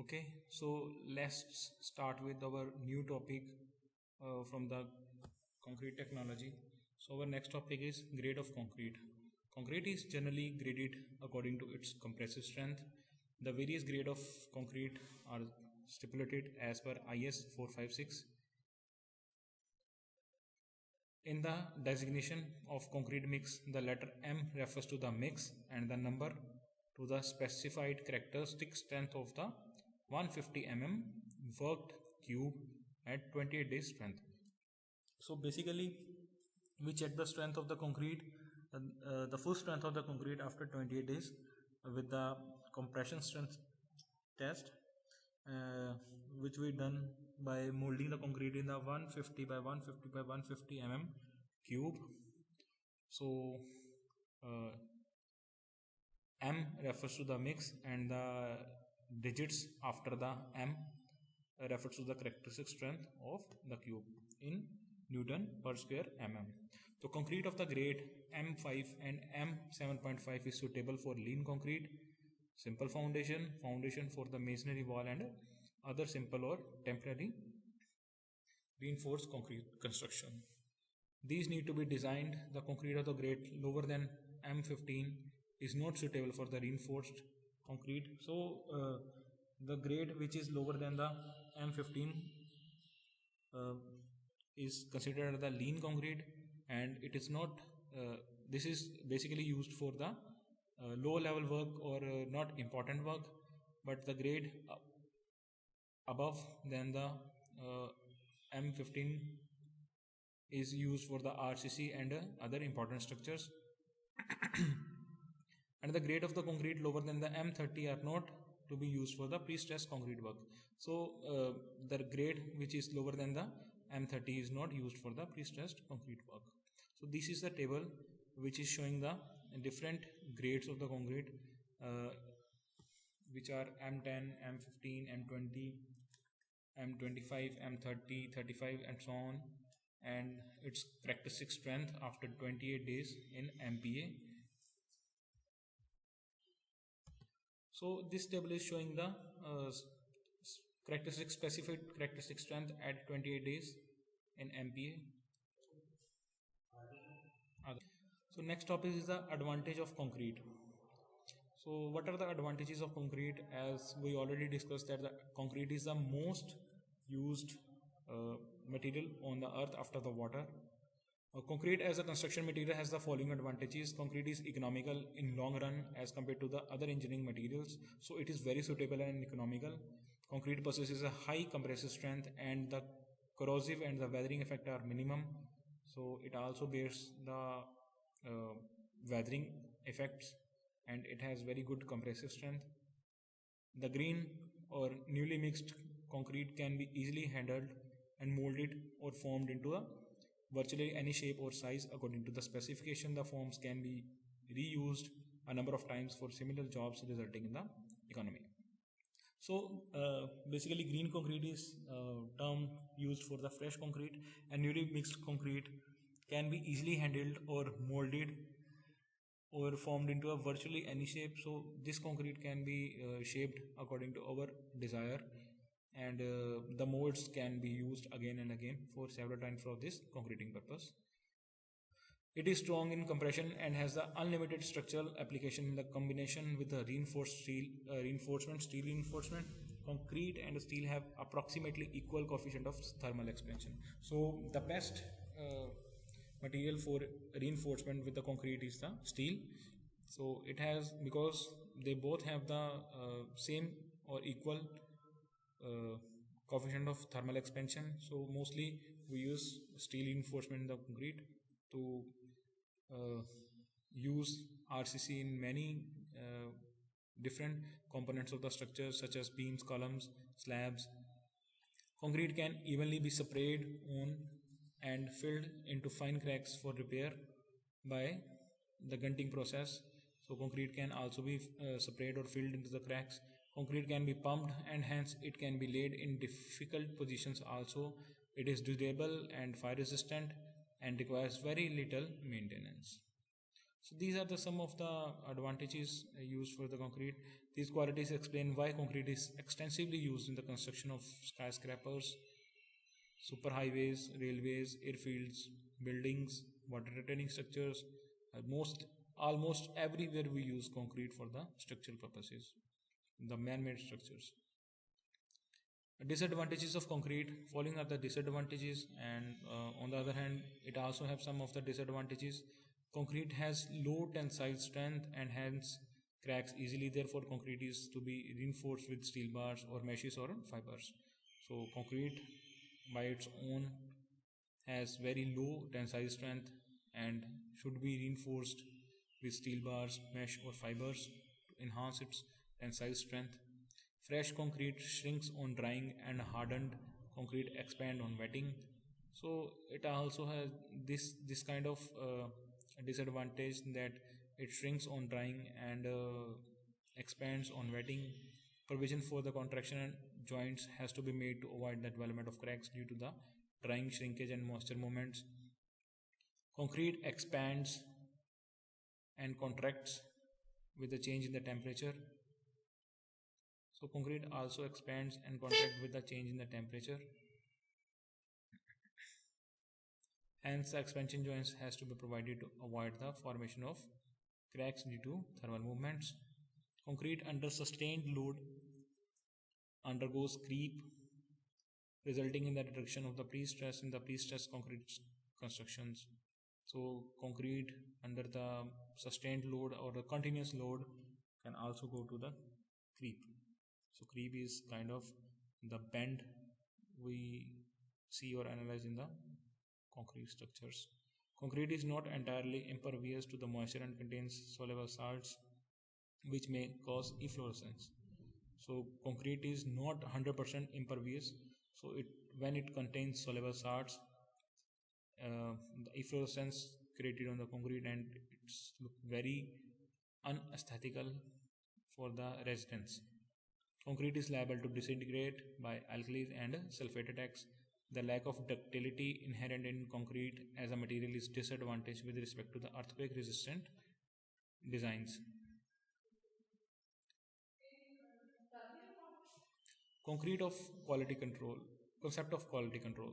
Okay, so let's start with our new topic from the concrete technology. So our next topic is grade of concrete. Concrete is generally graded according to its compressive strength. The various grade of concrete are stipulated as per IS 456. In the designation of concrete mix, the letter M refers to the mix and the number to the specified characteristic strength of the 150 worked cube at 28 days strength. So basically, we check the strength of the concrete, the full strength of the concrete after 28 days with the compression strength test, uh, which we done by molding the concrete in the 150 by 150 by 150 cube. So uh, M refers to the mix and the digits after the M refers to the characteristic strength of the cube in Newton per square mm. So concrete of the grade M5 and M7.5 is suitable for lean concrete, simple foundation, foundation for the masonry wall and other simple or temporary reinforced concrete construction. These need to be designed. The concrete of the grade lower than M15 is not suitable for the reinforced concrete. So the grade which is lower than the M15 uh, is considered the lean concrete, and it is not. This is basically used for the low level work or not important work, but the grade above than the M15 is used for the RCC and other important structures. And the grade of the concrete lower than the M30 are not to be used for the pre-stressed concrete work. So the grade which is lower than the M30 is not used for the pre-stressed concrete work. So this is the table which is showing the different grades of the concrete, which are M10, M15, M20, M25, M30, 35 and so on, and its characteristic strength after 28 days in MPa. So this table is showing the specific characteristic strength at 28 days in MPa. So next topic is the advantage of concrete. So what are the advantages of concrete? As we already discussed that the concrete is the most used material on the earth after the water. Concrete as a construction material has the following advantages. Concrete is economical in long run as compared to the other engineering materials. So it is very suitable and economical. Concrete possesses a high compressive strength and the corrosive and the weathering effect are minimum. So it also bears the weathering effects and it has very good compressive strength. The green or newly mixed concrete can be easily handled and molded or formed into a virtually any shape or size according to the specification. The forms can be reused a number of times for similar jobs, resulting in the economy. So basically green concrete is term used for the fresh concrete, and newly mixed concrete can be easily handled or molded or formed into a virtually any shape. So this concrete can be shaped according to our desire, and the molds can be used again and again for several times for this concreting purpose. It is strong in compression and has the unlimited structural application in the combination with the steel reinforcement. Concrete and steel have approximately equal coefficient of thermal expansion. So the best material for reinforcement with the concrete is the steel. So it has, because they both have the same or equal coefficient of thermal expansion, so mostly we use steel reinforcement in the concrete to use RCC in many different components of the structure such as beams, columns, slabs. Concrete can evenly be sprayed on and filled into fine cracks for repair by the gunting process. So concrete can also be sprayed or filled into the cracks. Concrete can be pumped and hence it can be laid in difficult positions also. It is durable and fire resistant and requires very little maintenance. So these are some of the advantages used for the concrete. These qualities explain why concrete is extensively used in the construction of skyscrapers, superhighways, railways, airfields, buildings, water retaining structures. Almost everywhere we use concrete for the structural purposes, the man-made structures. Disadvantages of concrete. Following are the disadvantages, and on the other hand, it also have some of the disadvantages. Concrete has low tensile strength and hence cracks easily. Therefore, concrete is to be reinforced with steel bars or meshes or fibers. So, concrete by its own has very low tensile strength and should be reinforced with steel bars, mesh, or fibers to enhance its tensile strength. Fresh concrete shrinks on drying and hardened concrete expand on wetting. So it also has this kind of disadvantage that it shrinks on drying and expands on wetting. Provision for the contraction and joints has to be made to avoid the development of cracks due to the drying, shrinkage, and moisture movements. Concrete expands and contracts with the change in the temperature. So concrete also expands and contracts with the change in the temperature. Hence, the expansion joints has to be provided to avoid the formation of cracks due to thermal movements. Concrete under sustained load undergoes creep, resulting in the reduction of the pre-stress in the pre-stress concrete constructions. So concrete under the sustained load or the continuous load can also go to the creep. So creep is kind of the bend we see or analyze in the concrete structures. Concrete is not entirely impervious to the moisture and contains soluble salts which may cause efflorescence. So concrete is not 100% impervious. So when it contains soluble salts, the efflorescence created on the concrete and it's look very unaesthetical for the residents. Concrete is liable to disintegrate by alkalis and sulfate attacks. The lack of ductility inherent in concrete as a material is disadvantage with respect to the earthquake resistant designs. Concrete of quality control. Concept of quality control.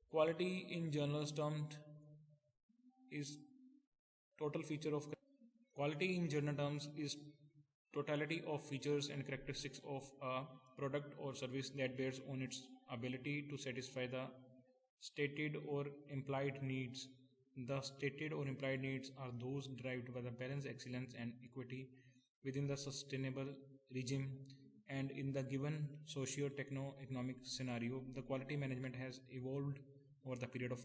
Quality in journals termed is total feature of quality in general terms is totality of features and characteristics of a product or service that bears on its ability to satisfy the stated or implied needs. The stated or implied needs are those derived by the balance, excellence, and equity within the sustainable regime. And in the given socio-techno-economic scenario, the quality management has evolved over the period of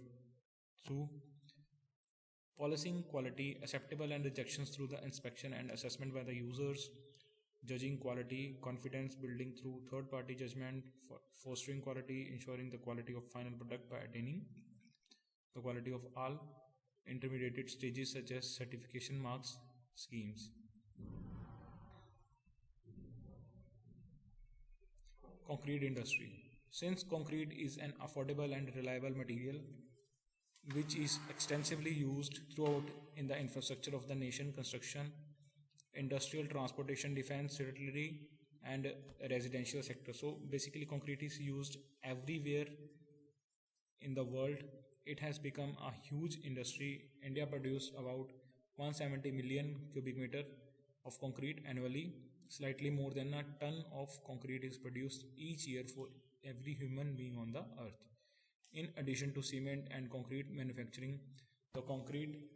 through policing quality, acceptable and rejections through the inspection and assessment by the users, judging quality, confidence building through third party judgment, fostering quality, ensuring the quality of final product by attaining the quality of all intermediate stages such as certification marks schemes. Concrete industry. Since concrete is an affordable and reliable material which is extensively used throughout in the infrastructure of the nation, construction, industrial, transportation, defense, artillery, and residential sector. So basically, concrete is used everywhere in the world. It has become a huge industry. India produces about 170 million cubic meter of concrete annually. Slightly more than a ton of concrete is produced each year for every human being on the earth. In addition to cement and concrete manufacturing, the concrete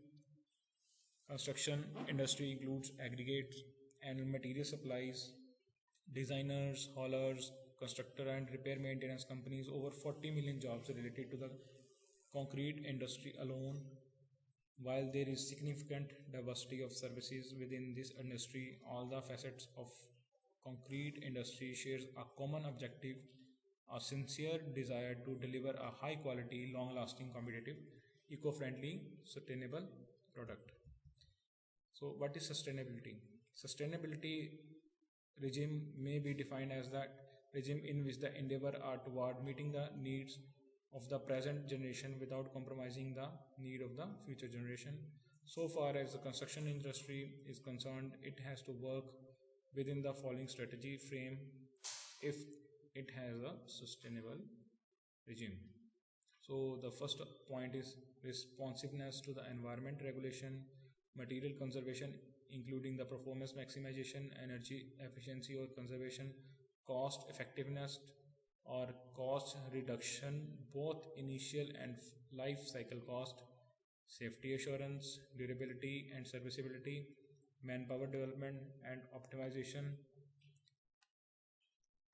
construction industry includes aggregates and material supplies, designers, haulers, constructor and repair maintenance companies. Over 40 million jobs related to the concrete industry alone. While there is significant diversity of services within this industry, all the facets of concrete industry shares a common objective, a sincere desire to deliver a high quality, long lasting, competitive, eco friendly, sustainable product. So, what is sustainability? Sustainability regime may be defined as that regime in which the endeavor are toward meeting the needs of the present generation without compromising the need of the future generation. So far as the construction industry is concerned, it has to work within the following strategy frame if it has a sustainable regime. So the first point is responsiveness to the environment regulation, material conservation, including the performance maximization, energy efficiency or conservation, cost effectiveness or cost reduction, both initial and life cycle cost, safety assurance, durability and serviceability, manpower development and optimization,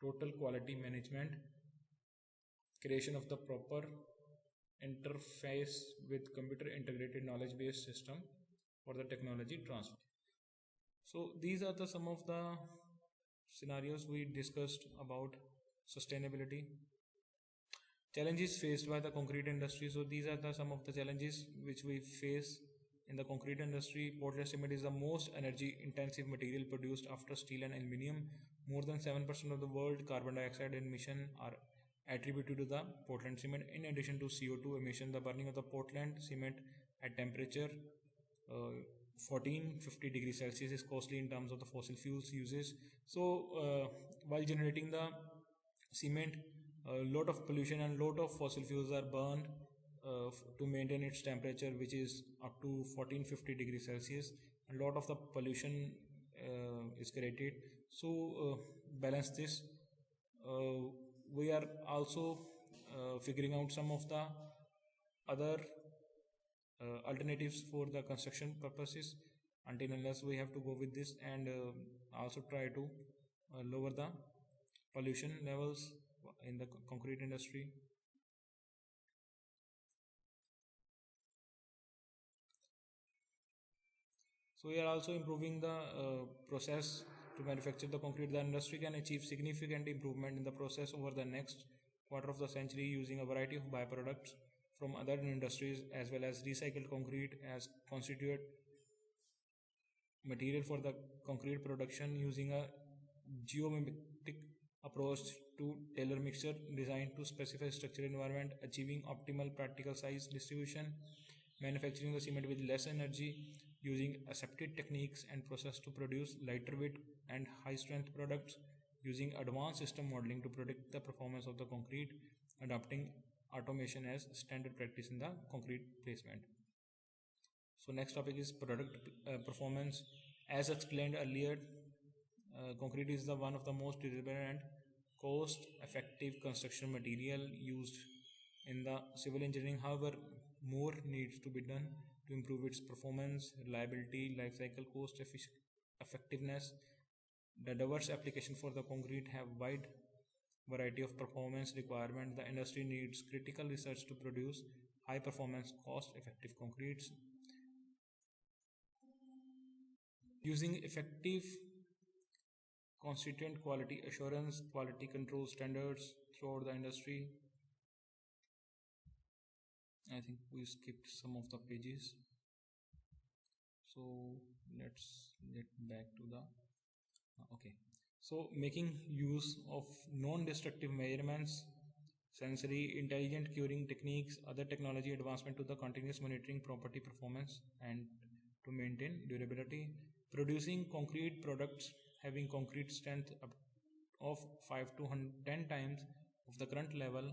total quality management, creation of the proper interface with computer integrated knowledge based system for the technology transfer. So these are the some of the scenarios we discussed about sustainability. Challenges faced by the concrete industry. So these are the some of the challenges which we face in the concrete industry. Portland cement is the most energy intensive material produced after steel and aluminium. More than 7% of the world carbon dioxide emission are attributed to the Portland cement. In addition to CO2 emission, the burning of the Portland cement at temperature 1450 degrees Celsius is costly in terms of the fossil fuels uses. So while generating the cement, a lot of pollution and lot of fossil fuels are burned to maintain its temperature, which is up to 1450 degrees Celsius. A lot of the pollution is created. So balance this. We are also figuring out some of the other alternatives for the construction purposes. Until unless we have to go with this, and also try to lower the pollution levels in the concrete industry. So we are also improving the process to manufacture the concrete. The industry can achieve significant improvement in the process over the next quarter of the century using a variety of byproducts from other industries as well as recycled concrete as constitute material for the concrete production, using a geomimetic approach to tailor mixture designed to specify structural environment, achieving optimal practical size distribution, manufacturing the cement with less energy, using aseptic techniques and process to produce lighter weight and high strength products, using advanced system modeling to predict the performance of the concrete, adopting automation as standard practice in the concrete placement. So next topic is product performance. As explained earlier, concrete is the one of the most durable and cost effective construction material used in the civil engineering. However, more needs to be done to improve its performance, reliability, life cycle cost effectiveness. The diverse application for the concrete have wide variety of performance requirement. The industry needs critical research to produce high performance cost effective concretes. Using effective consistent quality assurance, quality control standards throughout the industry. I think we skipped some of the pages. So let's get back to the okay. So making use of non-destructive measurements, sensory intelligent curing techniques, other technology advancement to the continuous monitoring property performance and to maintain durability, producing concrete products having concrete strength of 5 to 10 times of the current level,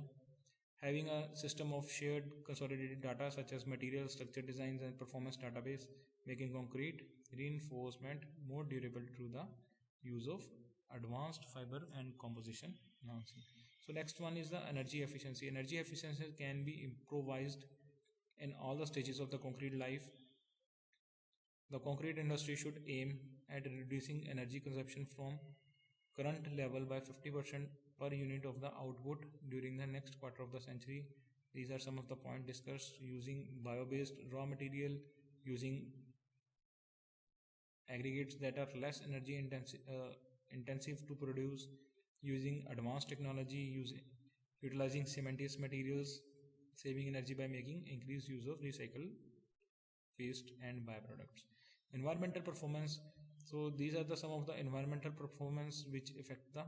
having a system of shared consolidated data such as material structure designs and performance database, making concrete reinforcement more durable through the use of advanced fiber and composition enhancing. So next one is the energy efficiency. Energy efficiency can be improvised in all the stages of the concrete life. The concrete industry should aim at reducing energy consumption from current level by 50% per unit of the output during the next quarter of the century. These are some of the points discussed: using bio-based raw material, using aggregates that are less energy intensive to produce, using advanced technology, utilizing cementitious materials, saving energy by making increased use of recycled waste and byproducts. Environmental performance. So these are the some of the environmental performance which affect the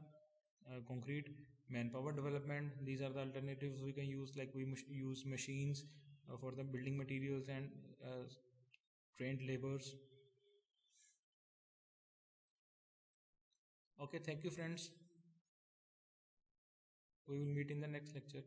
concrete. Manpower development. These are the alternatives we can use, like we use machines for the building materials and trained laborers. Okay, thank you friends. We will meet in the next lecture.